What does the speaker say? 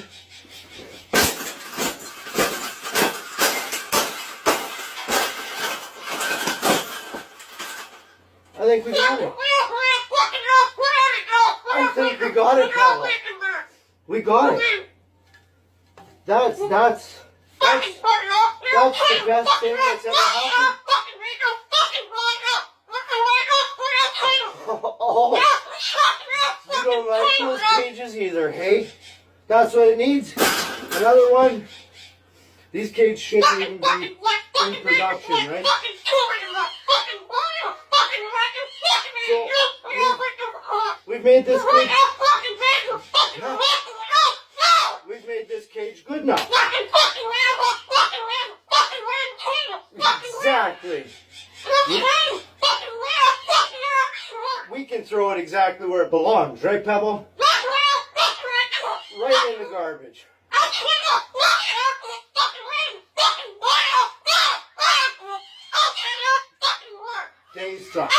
I think we got it. I think we got it, Parrot. We got it. That's the best thing that's ever happened. Oh, you don't like those cages either, hey? That's what it needs. Another one. These cages shouldn't even be in production, right? So, we've made this cage. We've made this cage good now. Exactly. We can throw it exactly where it belongs, right, Pebble? Right in the garbage. Days suck.